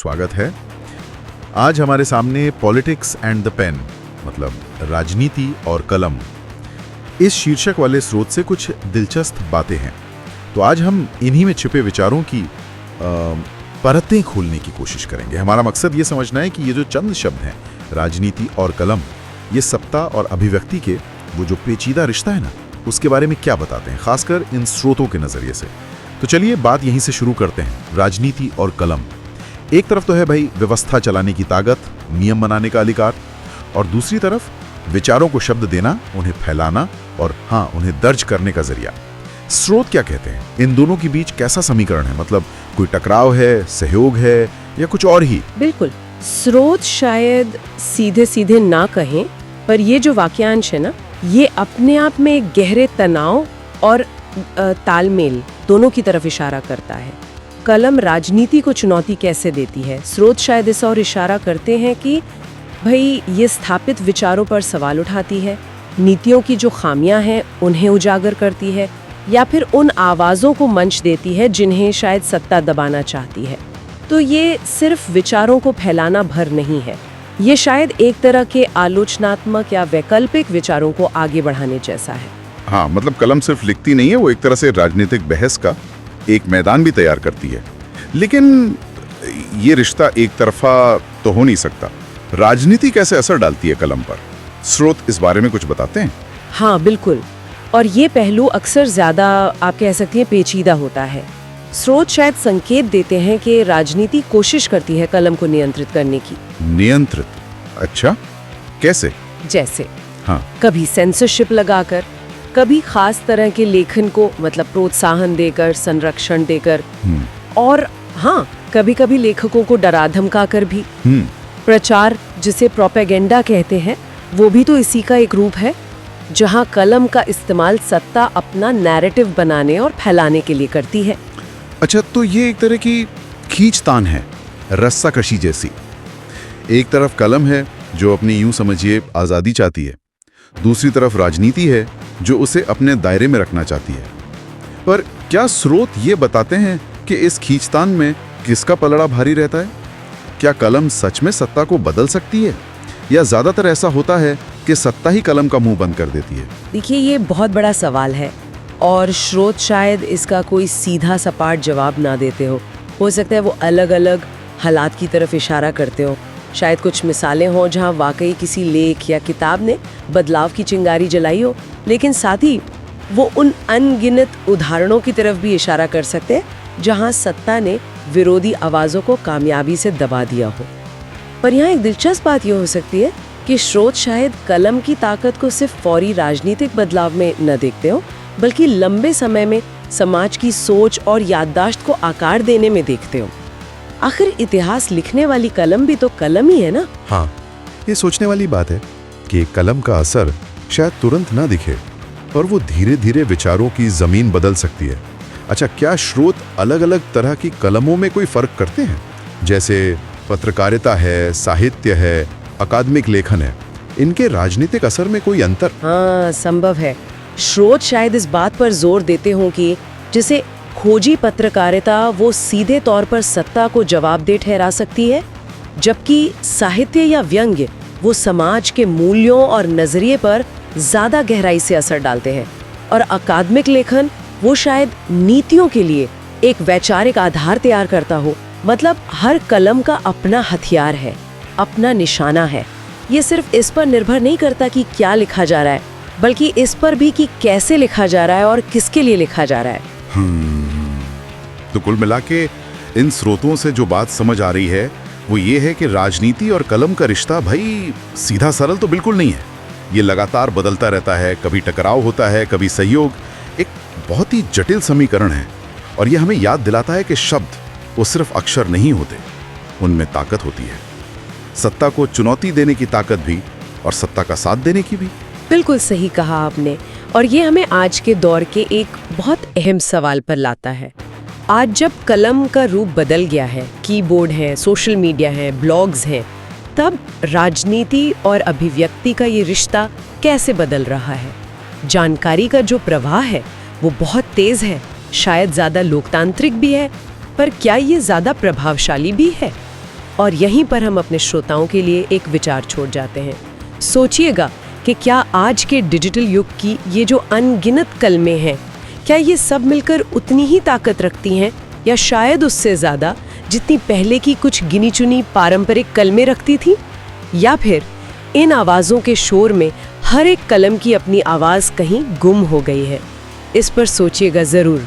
स्वागत है। आज हमारे सामने पॉलिटिक्स एंड द पेन, मतलब राजनीति और कलम, इस शीर्षक वाले स्रोत से कुछ दिलचस्प बातें हैं। तो आज हम इन्हीं में छिपे विचारों की परतें खोलने की कोशिश करेंगे। हमारा मकसद ये समझना है कि ये जो चंद शब्द हैं, राजनीति और कलम, ये सत्ता और अभिव्यक्ति के वो जो पेचीदा रिश्ता है ना, उसके बारे में क्या बताते हैं, खासकर इन स्रोतों के नजरिए से। तो चलिए बात यहीं से शुरू करते हैं। राजनीति और कलम, एक तरफ तो है भाई व्यवस्था चलाने की ताकत, नियम बनाने का अधिकार, और दूसरी तरफ विचारों को शब्द देना, उन्हें फैलाना और हाँ, उन्हें दर्ज करने का जरिया। स्रोत क्या कहते हैं? इन दोनों के बीच कैसा समीकरण है? मतलब कोई टकराव है, सहयोग है या कुछ और ही? बिल्कुल, स्रोत शायद सीधे सीधे ना कहें, पर ये जो वाक्यांश है ना, ये अपने आप में एक गहरे तनाव और तालमेल दोनों की तरफ इशारा करता है। कलम राजनीति को चुनौती कैसे देती है, स्रोत शायद इस और इशारा करते हैं कि भाई ये स्थापित विचारों पर सवाल उठाती है, नीतियों की जो खामियां हैं उन्हें उजागर करती है, या फिर उन आवाज़ों को मंच देती है जिन्हें शायद सत्ता दबाना चाहती है। तो ये सिर्फ विचारों को फैलाना भर नहीं है, ये शायद एक तरह के आलोचनात्मक या वैकल्पिक विचारों को आगे बढ़ाने जैसा है। हाँ, मतलब कलम सिर्फ लिखती नहीं है, वो एक तरह से राजनीतिक बहस का एक मैदान भी तैयार करती है। लेकिन ये रिश्ता एक तरफा तो हो नहीं सकता। राजनीति कैसे असर डालती है कलम पर? स्रोत इस बारे में कुछ बताते हैं? हाँ बिल्कुल, और ये पहलू अक्सर ज्यादा आप कह सकती हैं पेचीदा होता है। स्रोत शायद संकेत देते हैं कि राजनीति कोशिश करती है कलम को नियंत्रित करने की। नियंत्रित? अच्छा, कैसे? जैसे हाँ, कभी सेंसरशिप लगाकर, कभी खास तरह के लेखन को मतलब प्रोत्साहन देकर, संरक्षण देकर, और हाँ, कभी कभी लेखकों को डरा धमका कर भी। प्रचार, जिसे प्रोपेगेंडा कहते हैं, वो भी तो इसी का एक रूप है, जहाँ कलम का इस्तेमाल सत्ता अपना नैरेटिव बनाने और फैलाने के लिए करती है। अच्छा, तो ये एक तरह की खींचतान है, रस्साकशी जैसी। एक तरफ कलम है जो अपनी यूं समझिए आज़ादी चाहती है, दूसरी तरफ राजनीति है जो उसे अपने दायरे में रखना चाहती है। पर क्या स्रोत ये बताते हैं कि इस खींचतान में किसका पलड़ा भारी रहता है? क्या कलम सच में सत्ता को बदल सकती है, या ज्यादातर ऐसा होता है कि सत्ता ही कलम का मुंह बंद कर देती है? देखिए, ये बहुत बड़ा सवाल है और स्रोत शायद इसका कोई सीधा सपाट जवाब ना देते हो सकता है वो अलग अलग हालात की तरफ इशारा करते हो। शायद कुछ मिसालें हों जहां वाकई किसी लेख या किताब ने बदलाव की चिंगारी जलाई हो, लेकिन साथ ही वो उन अनगिनत उदाहरणों की तरफ भी इशारा कर सकते हैं जहां सत्ता ने विरोधी आवाज़ों को कामयाबी से दबा दिया हो। पर यहाँ एक दिलचस्प बात यह हो सकती है कि स्रोत शायद कलम की ताकत को सिर्फ फौरी राजनीतिक बदलाव में न देखते हो, बल्कि लंबे समय में समाज की सोच और याददाश्त को आकार देने में देखते हो। आखिर इतिहास लिखने वाली कलम भी तो कलम ही है ना। हाँ, ये सोचने वाली बात है कि कलम का असर शायद तुरंत ना दिखे और वो धीरे धीरे विचारों की जमीन बदल सकती है। अच्छा, क्या स्रोत अलग अलग तरह की कलमों में कोई फर्क करते हैं? जैसे पत्रकारिता है, साहित्य है, अकादमिक लेखन है, इनके राजनीतिक असर में कोई अंतर? हाँ, संभव है। स्रोत शायद इस बात पर जोर देते हों कि जिसे खोजी पत्रकारिता वो सीधे तौर पर सत्ता को जवाबदेह ठहरा सकती है, जबकि साहित्य या व्यंग्य वो समाज के मूल्यों और नजरिए पर ज्यादा गहराई से असर डालते हैं, और अकादमिक लेखन वो शायद नीतियों के लिए एक वैचारिक आधार तैयार करता हो। मतलब हर कलम का अपना हथियार है, अपना निशाना है। ये सिर्फ इस पर निर्भर नहीं करता कि क्या लिखा जा रहा है, बल्कि इस पर भी कि कैसे लिखा जा रहा है और किसके लिए लिखा जा रहा है। तो कुल मिला के इन स्रोतों से जो बात समझ आ रही है वो ये है कि राजनीति और कलम का रिश्ता भाई सीधा सरल तो बिल्कुल नहीं है। ये लगातार बदलता रहता है, कभी टकराव होता है, कभी सहयोग। एक बहुत ही जटिल समीकरण है, और ये हमें याद दिलाता है कि शब्द वो सिर्फ अक्षर नहीं होते, उनमें ताकत होती है। सत्ता को चुनौती देने की ताकत भी, और सत्ता का साथ देने की भी। बिल्कुल सही कहा आपने, और ये हमें आज के दौर के एक बहुत अहम सवाल पर लाता है। आज जब कलम का रूप बदल गया है, कीबोर्ड है, सोशल मीडिया है, ब्लॉग्स हैं, तब राजनीति और अभिव्यक्ति का ये रिश्ता कैसे बदल रहा है? जानकारी का जो प्रवाह है वो बहुत तेज है, शायद ज्यादा लोकतांत्रिक भी है, पर क्या ये ज्यादा प्रभावशाली भी है? और यहीं पर हम अपने श्रोताओं के लिए एक विचार छोड़ जाते हैं। सोचिएगा कि क्या आज के डिजिटल युग की ये जो अनगिनत कलमें हैं, क्या ये सब मिलकर उतनी ही ताकत रखती हैं या शायद उससे ज़्यादा, जितनी पहले की कुछ गिनी चुनी पारंपरिक कलमें रखती थी? या फिर इन आवाज़ों के शोर में हर एक कलम की अपनी आवाज़ कहीं गुम हो गई है? इस पर सोचिएगा ज़रूर।